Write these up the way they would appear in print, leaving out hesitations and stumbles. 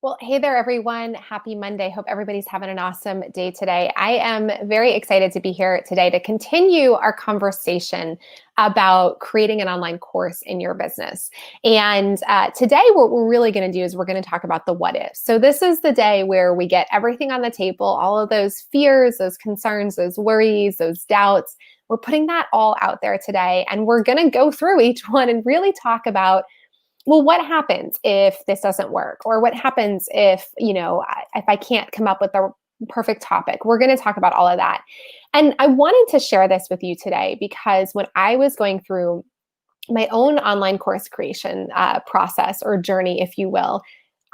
Well, hey there, everyone. Happy Monday. Hope everybody's having an awesome day today. I am very excited to be here today to continue our conversation about creating an online course in your business. And today, what we're really going to do is we're going to talk about the what ifs. So, this is the day where we get everything on the table, all of those fears, those concerns, those worries, those doubts. We're putting that all out there today. And we're going to go through each one and really talk about, well, what happens if this doesn't work? Or what happens if, if I can't come up with the perfect topic? We're going to talk about all of that. And I wanted to share this with you today because when I was going through my own online course creation process or journey, if you will,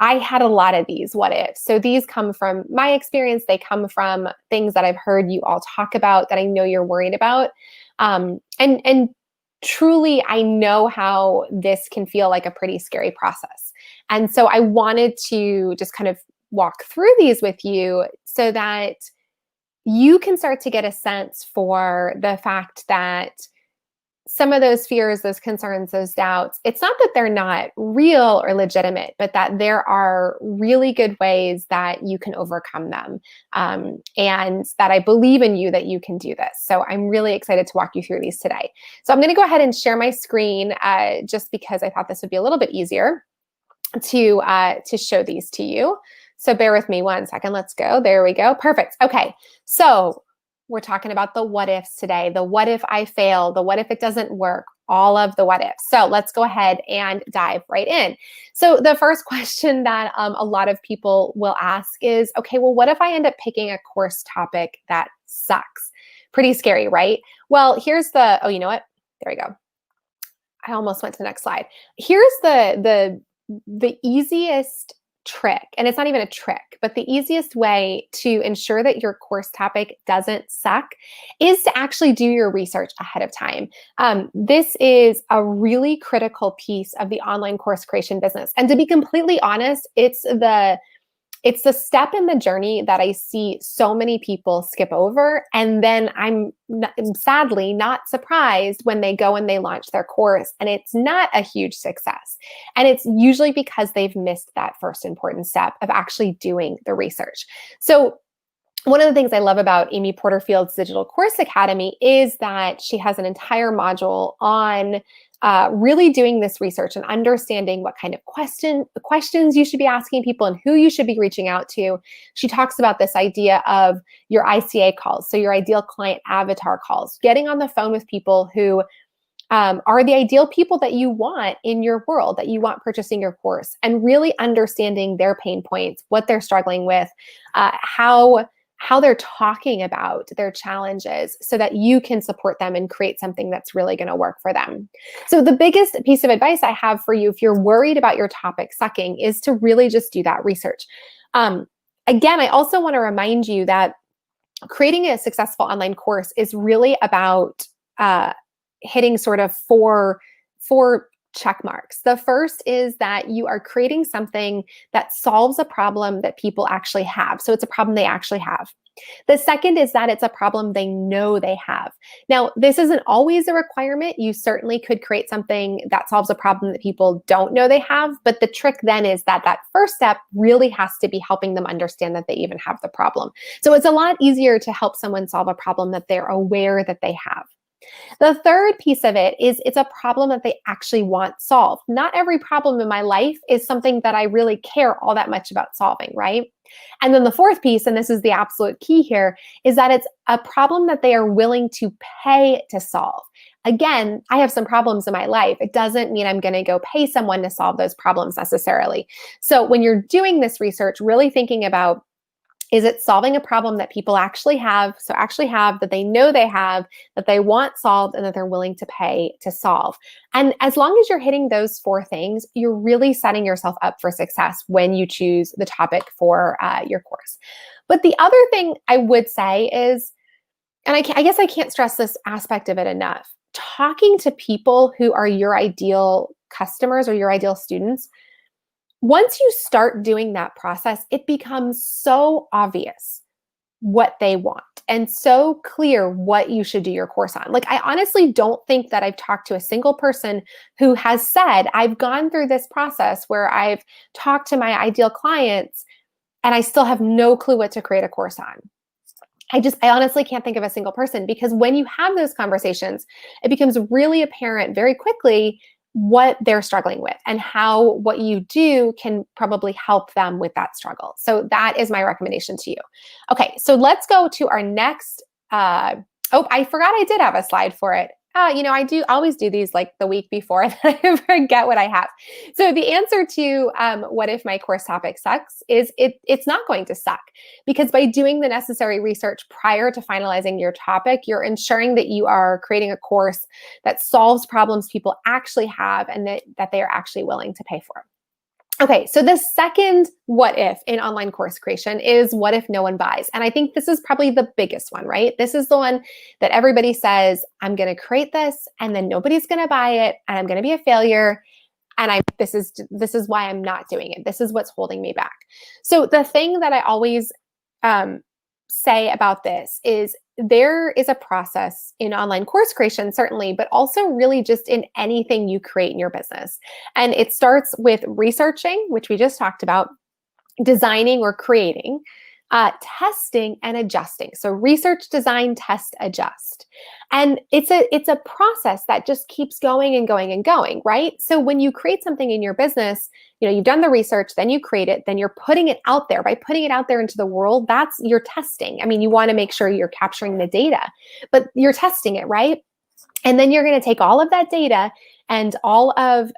I had a lot of these what ifs. So these come from my experience. They come from things that I've heard you all talk about that I know you're worried about. And truly, I know how this can feel like a pretty scary process. And so I wanted to just kind of walk through these with you so that you can start to get a sense for the fact that some of those fears, those concerns, those doubts, it's not that they're not real or legitimate, but that there are really good ways that you can overcome them. And that I believe in you that you can do this. So I'm really excited to walk you through these today. So I'm going to go ahead and share my screen just because I thought this would be a little bit easier to show these to you. So bear with me one second. Let's go. There we go. Perfect. Okay. So we're talking about the what ifs today. The what if I fail, the what if it doesn't work, all of the what ifs. So let's go ahead and dive right in. So the first question that a lot of people will ask is, okay, well, what if I end up picking a course topic that sucks? Pretty scary, right? Well, here's oh, you know what? There we go. I almost went to the next slide. Here's the easiest trick, and it's not even a trick, but the easiest way to ensure that your course topic doesn't suck is to actually do your research ahead of time. This is a really critical piece of the online course creation business. And to be completely honest, it's the step in the journey that I see so many people skip over. And then I'm sadly not surprised when they go and they launch their course and it's not a huge success. And it's usually because they've missed that first important step of actually doing the research. So one of the things I love about Amy Porterfield's Digital Course Academy is that she has an entire module on really doing this research and understanding what kind of questions you should be asking people and who you should be reaching out to. She talks about this idea of your ICA calls, so your ideal client avatar calls, getting on the phone with people who are the ideal people that you want in your world, that you want purchasing your course, and really understanding their pain points, what they're struggling with, how they're talking about their challenges so that you can support them and create something that's really going to work for them. So the biggest piece of advice I have for you if you're worried about your topic sucking is to really just do that research. Again, I also want to remind you that creating a successful online course is really about hitting sort of four check marks. The first is that you are creating something that solves a problem that people actually have. So it's a problem they actually have. The second is that it's a problem they know they have. Now, this isn't always a requirement. You certainly could create something that solves a problem that people don't know they have. But the trick then is that that first step really has to be helping them understand that they even have the problem. So it's a lot easier to help someone solve a problem that they're aware that they have. The third piece of it is it's a problem that they actually want solved. Not every problem in my life is something that I really care all that much about solving, right? And then the fourth piece, and this is the absolute key here, is that it's a problem that they are willing to pay to solve. Again, I have some problems in my life. It doesn't mean I'm going to go pay someone to solve those problems necessarily. So when you're doing this research, really thinking about, is it solving a problem that people actually have, that they know they have, that they want solved, and that they're willing to pay to solve? And as long as you're hitting those four things, you're really setting yourself up for success when you choose the topic for your course. But the other thing I would say is, and I guess I can't stress this aspect of it enough, talking to people who are your ideal customers or your ideal students, once you start doing that process, it becomes so obvious what they want and so clear what you should do your course on. Like, I honestly don't think that I've talked to a single person who has said, I've gone through this process where I've talked to my ideal clients and I still have no clue what to create a course on. I honestly can't think of a single person, because when you have those conversations, it becomes really apparent very quickly what they're struggling with and how what you do can probably help them with that struggle. So that is my recommendation to you. Okay, so let's go to our next. Oh, I forgot I did have a slide for it. I do always do these like the week before, and I forget what I have. So the answer to what if my course topic sucks is it's not going to suck, because by doing the necessary research prior to finalizing your topic, you're ensuring that you are creating a course that solves problems people actually have and that they are actually willing to pay for. Okay, so the second what if in online course creation is what if no one buys? And I think this is probably the biggest one, right? This is the one that everybody says, I'm going to create this and then nobody's going to buy it and I'm going to be a failure. And this is why I'm not doing it. This is what's holding me back. So the thing that I always say about this is there is a process in online course creation, certainly, but also really just in anything you create in your business. And it starts with researching, which we just talked about, designing or creating, testing and adjusting. So research, design, test, adjust. And it's a process that just keeps going and going and going, right? So when you create something in your business, you've done the research, then you create it, then you're putting it out there. By putting it out there into the world, that's your testing. I mean, you want to make sure you're capturing the data, but you're testing it, right? And then you're going to take all of that data and all of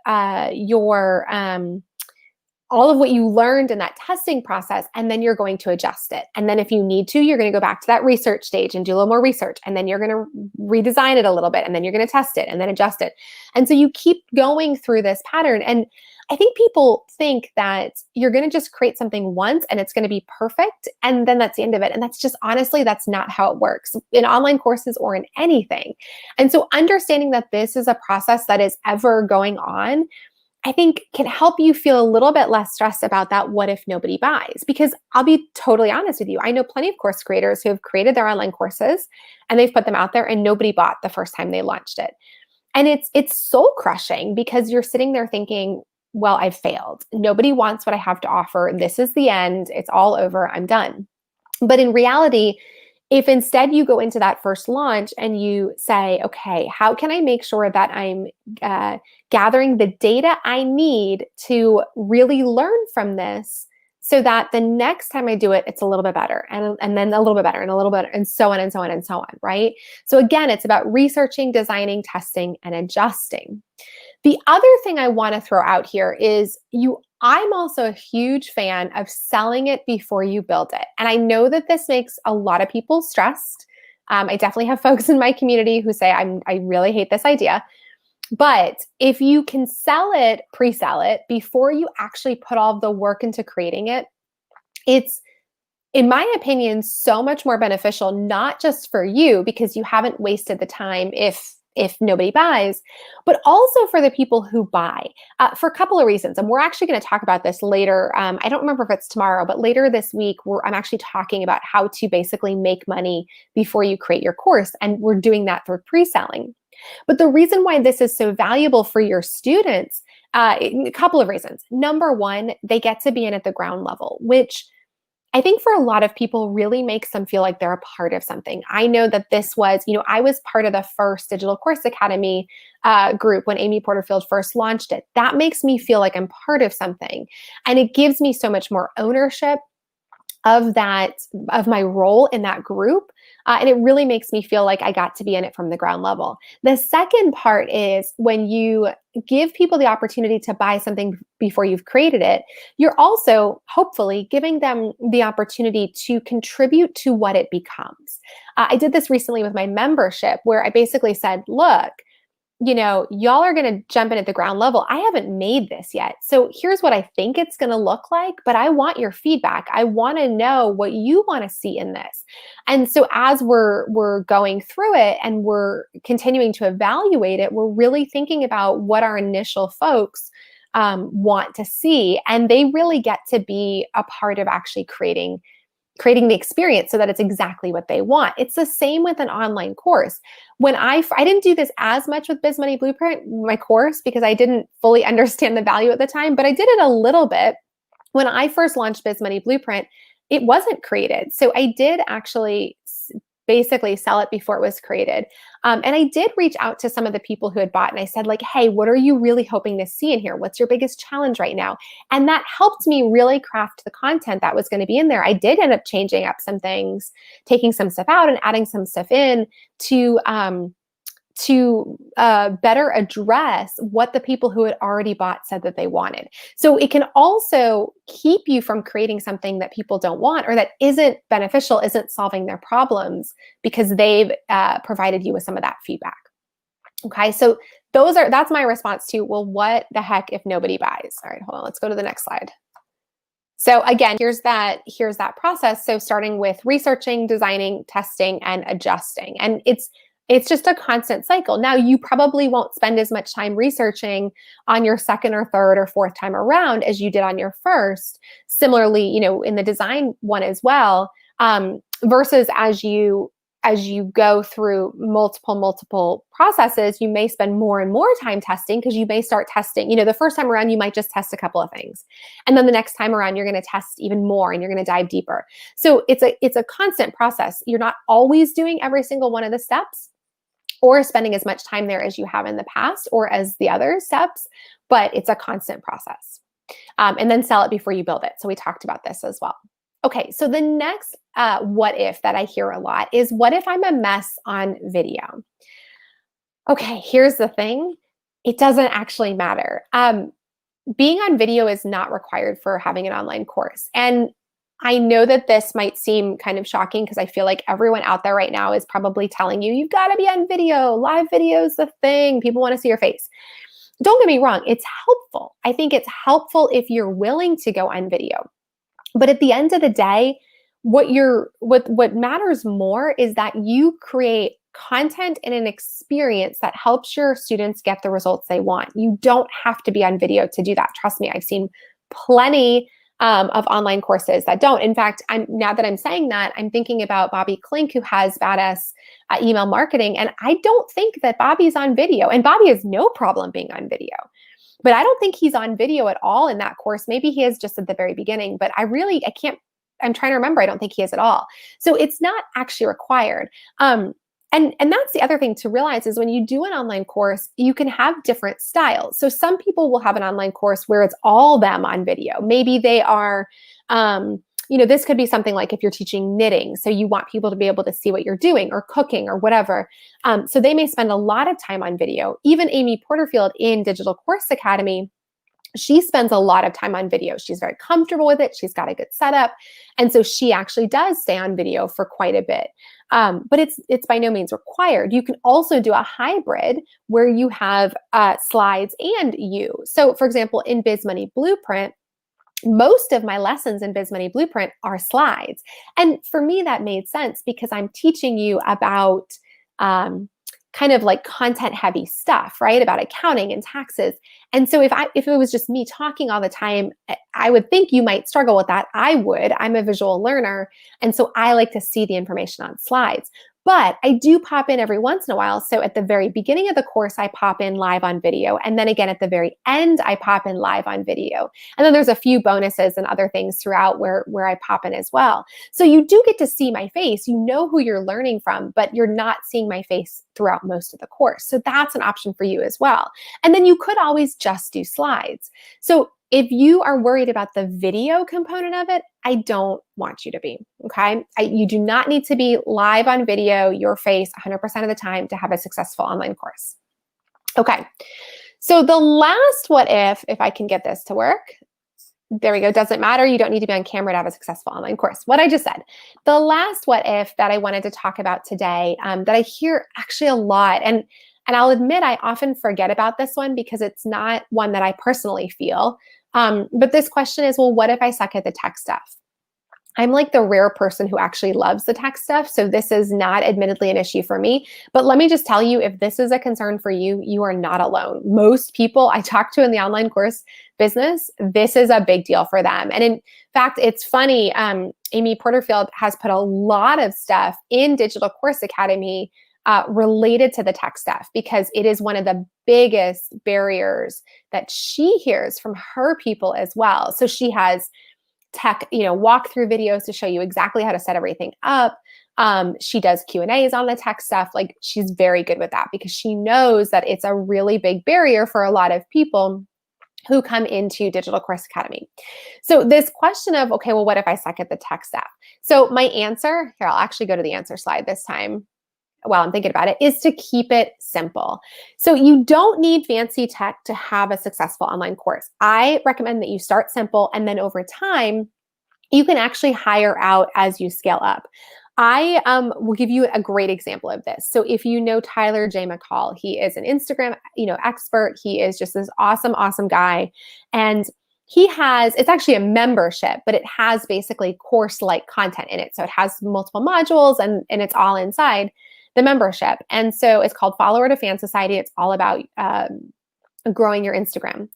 all of what you learned in that testing process, and then you're going to adjust it. And then if you need to, you're going to go back to that research stage and do a little more research. And then you're going to redesign it a little bit, and then you're going to test it and then adjust it. And so you keep going through this pattern. And I think people think that you're going to just create something once and it's going to be perfect, and then that's the end of it. And that's just, honestly, that's not how it works in online courses or in anything. And so understanding that this is a process that is ever going on, I think can help you feel a little bit less stressed about that what if nobody buys. Because I'll be totally honest with you, I know plenty of course creators who have created their online courses and they've put them out there and nobody bought the first time they launched it. And it's soul crushing, because you're sitting there thinking, well, I've failed. Nobody wants what I have to offer. This is the end. It's all over. I'm done. But in reality, if instead you go into that first launch and you say, okay, how can I make sure that I'm gathering the data I need to really learn from this, so that the next time I do it, it's a little bit better, and then a little bit better, and a little bit, and so on and so on and so on, right? So again, it's about researching, designing, testing, and adjusting. The other thing I want to throw out here is I'm also a huge fan of selling it before you build it. And I know that this makes a lot of people stressed. I definitely have folks in my community who say, I really hate this idea. But if you can pre-sell it before you actually put all of the work into creating it, it's, in my opinion, so much more beneficial, not just for you, because you haven't wasted the time if nobody buys, but also for the people who buy, for a couple of reasons. And we're actually going to talk about this later. I don't remember if it's tomorrow, but later this week, I'm actually talking about how to basically make money before you create your course. And we're doing that through pre-selling. But the reason why this is so valuable for your students, a couple of reasons. Number one, they get to be in at the ground level, which I think for a lot of people really makes them feel like they're a part of something. I know that this was, I was part of the first Digital Course Academy group when Amy Porterfield first launched it. That makes me feel like I'm part of something. And it gives me so much more ownership of my role in that group. And it really makes me feel like I got to be in it from the ground level. The second part is when you give people the opportunity to buy something before you've created it, you're also hopefully giving them the opportunity to contribute to what it becomes. I did this recently with my membership, where I basically said, look, y'all are going to jump in at the ground level. I haven't made this yet. So here's what I think it's going to look like, but I want your feedback. I want to know what you want to see in this. And so as we're going through it and we're continuing to evaluate it, we're really thinking about what our initial folks want to see. And they really get to be a part of actually creating creating the experience so that it's exactly what they want. It's the same with an online course. When I didn't do this as much with Biz Money Blueprint, my course, because I didn't fully understand the value at the time, but I did it a little bit. When I first launched Biz Money Blueprint, it wasn't created. So I did actually basically sell it before it was created. And I did reach out to some of the people who had bought, and I said, like, hey, what are you really hoping to see in here? What's your biggest challenge right now? And that helped me really craft the content that was going to be in there. I did end up changing up some things, taking some stuff out and adding some stuff in to better address what the people who had already bought said that they wanted. So it can also keep you from creating something that people don't want or that isn't beneficial, isn't solving their problems, because they've provided you with some of that feedback. Okay, so that's my response to, well, what the heck if nobody buys? All right, hold on, let's go to the next slide. So again, here's that process. So starting with researching, designing, testing, and adjusting. And it's just a constant cycle. Now, you probably won't spend as much time researching on your second or third or fourth time around as you did on your first. Similarly, in the design one as well, versus as you go through multiple processes, you may spend more and more time testing, because you may start testing. The first time around, you might just test a couple of things. And then the next time around, you're going to test even more and you're going to dive deeper. So it's a constant process. You're not always doing every single one of the steps or spending as much time there as you have in the past or as the other steps, but it's a constant process. And then sell it before you build it. So we talked about this as well. Okay, so the next what if that I hear a lot is, what if I'm a mess on video? Okay, here's the thing. It doesn't actually matter. Being on video is not required for having an online course. And I know that this might seem kind of shocking, because I feel like everyone out there right now is probably telling you, you've got to be on video. Live video is the thing. People want to see your face. Don't get me wrong. It's helpful. I think it's helpful if you're willing to go on video. But at the end of the day, what matters more is that you create content and an experience that helps your students get the results they want. You don't have to be on video to do that. Trust me, I've seen plenty of online courses that don't. In fact, now that I'm saying that, I'm thinking about Bobby Klink, who has Badass Email Marketing, and I don't think that Bobby's on video. And Bobby has no problem being on video. But I don't think he's on video at all in that course. Maybe he is just at the very beginning, but I'm trying to remember. I don't think he is at all. So it's not actually required. And that's the other thing to realize, is when you do an online course, you can have different styles. So some people will have an online course where it's all them on video. Maybe they are, this could be something like if you're teaching knitting, so you want people to be able to see what you're doing, or cooking, or whatever. So they may spend a lot of time on video. Even Amy Porterfield in Digital Course Academy, she spends a lot of time on video. She's very comfortable with it. She's got a good setup. And so she actually does stay on video for quite a bit. But it's by no means required. You can also do a hybrid where you have slides and you. So for example, in Biz Money Blueprint, most of my lessons in Biz Money Blueprint are slides. And for me, that made sense, because I'm teaching you about kind of like content heavy stuff, right? About accounting and taxes. And so if it was just me talking all the time, I would think you might struggle with that. I would. I'm a visual learner. And so I like to see the information on slides. But I do pop in every once in a while. So at the very beginning of the course, I pop in live on video. And then again, at the very end, I pop in live on video. And then there's a few bonuses and other things throughout where I pop in as well. So you do get to see my face. You know who you're learning from, but you're not seeing my face throughout most of the course. So that's an option for you as well. And then you could always just do slides. So if you are worried about the video component of it, I don't want you to be, okay? You do not need to be live on video, your face 100% of the time to have a successful online course. Okay, so the last what if I can get this to work, there we go, doesn't matter, you don't need to be on camera to have a successful online course. What I just said. The last what if that I wanted to talk about today, that I hear actually a lot, and I'll admit I often forget about this one because it's not one that I personally feel. But this question is, well, what if I suck at the tech stuff? I'm like the rare person who actually loves the tech stuff. So this is not admittedly an issue for me. But let me just tell you, if this is a concern for you, you are not alone. Most people I talk to in the online course business, this is a big deal for them. And in fact, it's funny. Amy Porterfield has put a lot of stuff in Digital Course Academy related to the tech stuff, because it is one of the biggest barriers that she hears from her people as well. So she has tech, walkthrough videos to show you exactly how to set everything up. She does Q&As on the tech stuff. Like, she's very good with that because she knows that it's a really big barrier for a lot of people who come into Digital Course Academy. So this question of, okay, well, what if I suck at the tech stuff? So my answer here, I'll actually go to the answer slide this time while I'm thinking about it, is to keep it simple. So you don't need fancy tech to have a successful online course. I recommend that you start simple, and then over time, you can actually hire out as you scale up. I will give you a great example of this. So if you know Tyler J. McCall, he is an Instagram, expert. He is just this awesome, awesome guy. And he has, it's actually a membership, but it has basically course-like content in it. So it has multiple modules and it's all inside the membership. And so it's called Follower to Fan Society. It's all about growing your Instagram.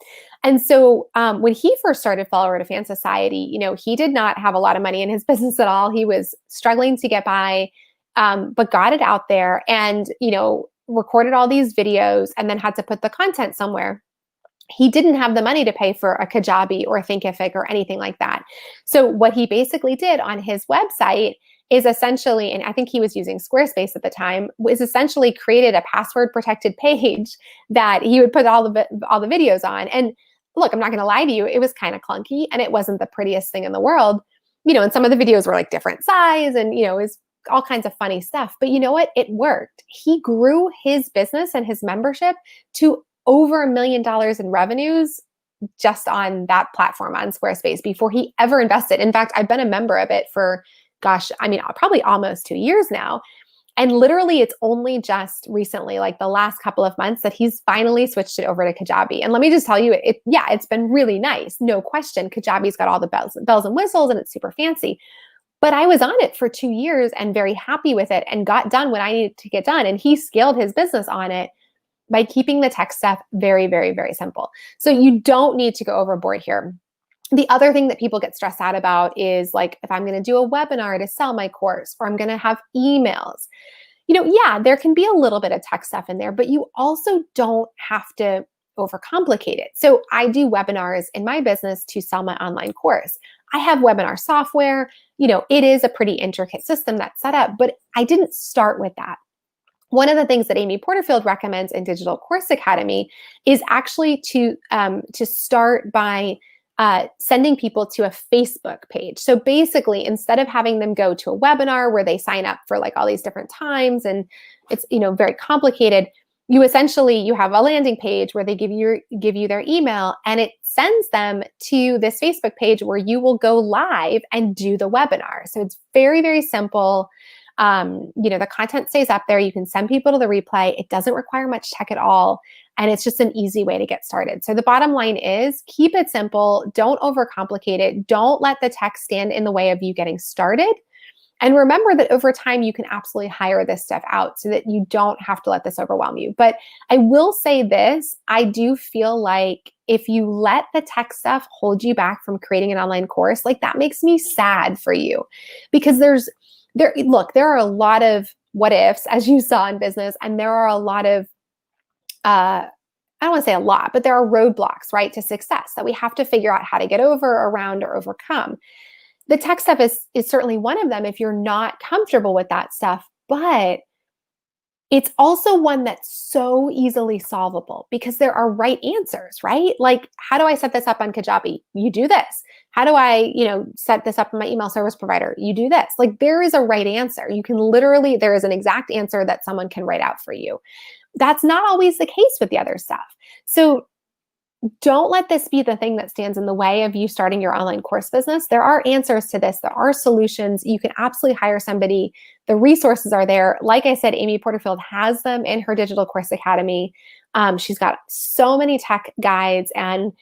And so when he first started Follower to Fan Society, he did not have a lot of money in his business at all. He was struggling to get by, but got it out there and, recorded all these videos and then had to put the content somewhere. He didn't have the money to pay for a Kajabi or Thinkific or anything like that. So what he basically did on his website is essentially, and I think he was using Squarespace at the time, was essentially created a password protected page that he would put all the videos on. And look, I'm not going to lie to you, it was kind of clunky and it wasn't the prettiest thing in the world. And some of the videos were like different size and, it was all kinds of funny stuff. But you know what? It worked. He grew his business and his membership to over $1 million in revenues just on that platform, on Squarespace, before he ever invested. In fact, I've been a member of it for, probably almost 2 years now. And literally, it's only just recently, like the last couple of months, that he's finally switched it over to Kajabi. And let me just tell you, it's been really nice. No question. Kajabi's got all the bells and whistles and it's super fancy. But I was on it for 2 years and very happy with it and got done what I needed to get done. And he scaled his business on it by keeping the tech stuff very, very, very simple. So you don't need to go overboard here. The other thing that people get stressed out about is, like, if I'm going to do a webinar to sell my course, or I'm going to have emails, there can be a little bit of tech stuff in there, but you also don't have to overcomplicate it. So I do webinars in my business to sell my online course. I have webinar software. It is a pretty intricate system that's set up, but I didn't start with that. One of the things that Amy Porterfield recommends in Digital Course Academy is actually to start by sending people to a Facebook page. So basically, instead of having them go to a webinar where they sign up for like all these different times and it's very complicated, you have a landing page where they give you their email, and it sends them to this Facebook page where you will go live and do the webinar. So it's very, very simple. The content stays up there. You can send people to the replay. It doesn't require much tech at all. And it's just an easy way to get started. So the bottom line is, keep it simple. Don't overcomplicate it. Don't let the tech stand in the way of you getting started. And remember that over time, you can absolutely hire this stuff out so that you don't have to let this overwhelm you. But I will say this, I do feel like if you let the tech stuff hold you back from creating an online course, like, that makes me sad for you, because there are a lot of what ifs, as you saw in business, and there are a lot of, I don't want to say a lot, but there are roadblocks, right, to success that we have to figure out how to get over, around, or overcome. The tech stuff is certainly one of them if you're not comfortable with that stuff, but it's also one that's so easily solvable because there are right answers, right? Like, how do I set this up on Kajabi? You do this. How do I, set this up in my email service provider? You do this. Like, there is a right answer. There is an exact answer that someone can write out for you. That's not always the case with the other stuff. So don't let this be the thing that stands in the way of you starting your online course business. There are answers to this. There are solutions. You can absolutely hire somebody. The resources are there. Like I said, Amy Porterfield has them in her Digital Course Academy. She's got so many tech guides and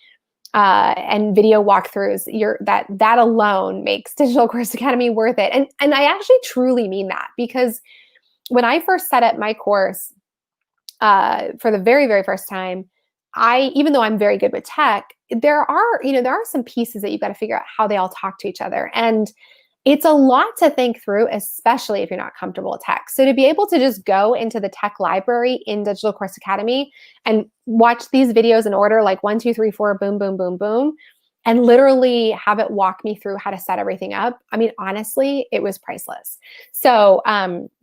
and video walkthroughs, that alone makes Digital Course Academy worth it. And I actually truly mean that, because when I first set up my course for the very, very first time, even though I'm very good with tech, there are some pieces that you've got to figure out how they all talk to each other. And it's a lot to think through, especially if you're not comfortable with tech. So to be able to just go into the tech library in Digital Course Academy and watch these videos in order, like 1, 2, 3, 4, boom, boom, boom, boom, and literally have it walk me through how to set everything up. I mean, honestly, it was priceless. So,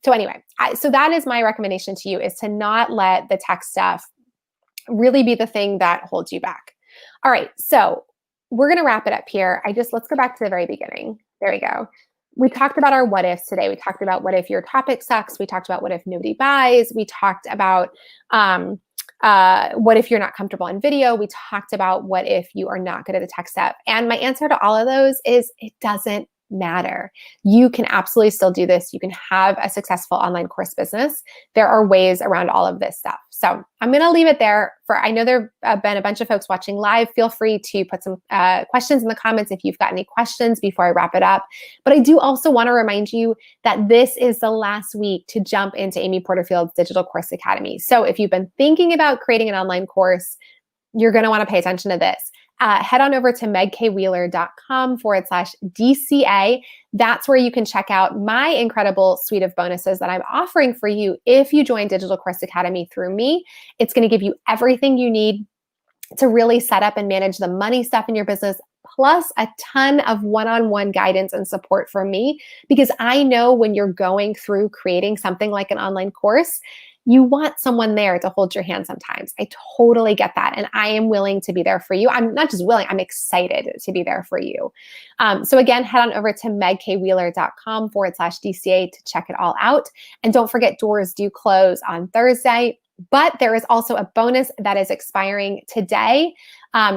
anyway, so that is my recommendation to you, is to not let the tech stuff really be the thing that holds you back. All right, so we're going to wrap it up here. Let's go back to the very beginning. There we go. We talked about our what ifs today. We talked about what if your topic sucks. We talked about what if nobody buys. We talked about what if you're not comfortable in video. We talked about what if you are not good at the tech stuff. And my answer to all of those is it doesn't matter. You can absolutely still do this. You can have a successful online course business. There are ways around all of this stuff. So I'm going to leave it there. I know there have been a bunch of folks watching live. Feel free to put some questions in the comments if you've got any questions before I wrap it up. But I do also want to remind you that this is the last week to jump into Amy Porterfield's Digital Course Academy. So if you've been thinking about creating an online course, you're going to want to pay attention to this. Head on over to megkwheeler.com/DCA. That's where you can check out my incredible suite of bonuses that I'm offering for you if you join Digital Course Academy through me. It's going to give you everything you need to really set up and manage the money stuff in your business, plus a ton of one-on-one guidance and support from me, because I know when you're going through creating something like an online course, you want someone there to hold your hand sometimes. I totally get that. And I am willing to be there for you. I'm not just willing, I'm excited to be there for you. So again, head on over to megkwheeler.com/DCA to check it all out. And don't forget, doors do close on Thursday, but there is also a bonus that is expiring today.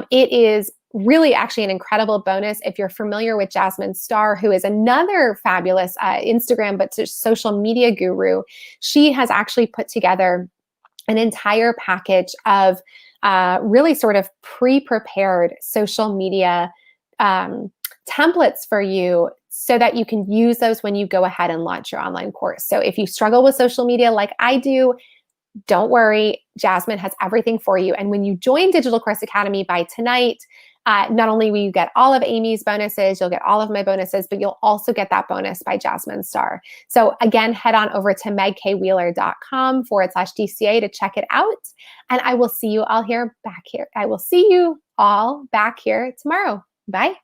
It is really actually an incredible bonus. If you're familiar with Jasmine Star, who is another fabulous Instagram but social media guru, she has actually put together an entire package of really sort of pre-prepared social media templates for you, so that you can use those when you go ahead and launch your online course. So if you struggle with social media like I do, don't worry, Jasmine has everything for you. And when you join Digital Course Academy by tonight, not only will you get all of Amy's bonuses, you'll get all of my bonuses, but you'll also get that bonus by Jasmine Star. So again, head on over to megkwheeler.com/DCA to check it out. And I will see you all back here tomorrow. Bye.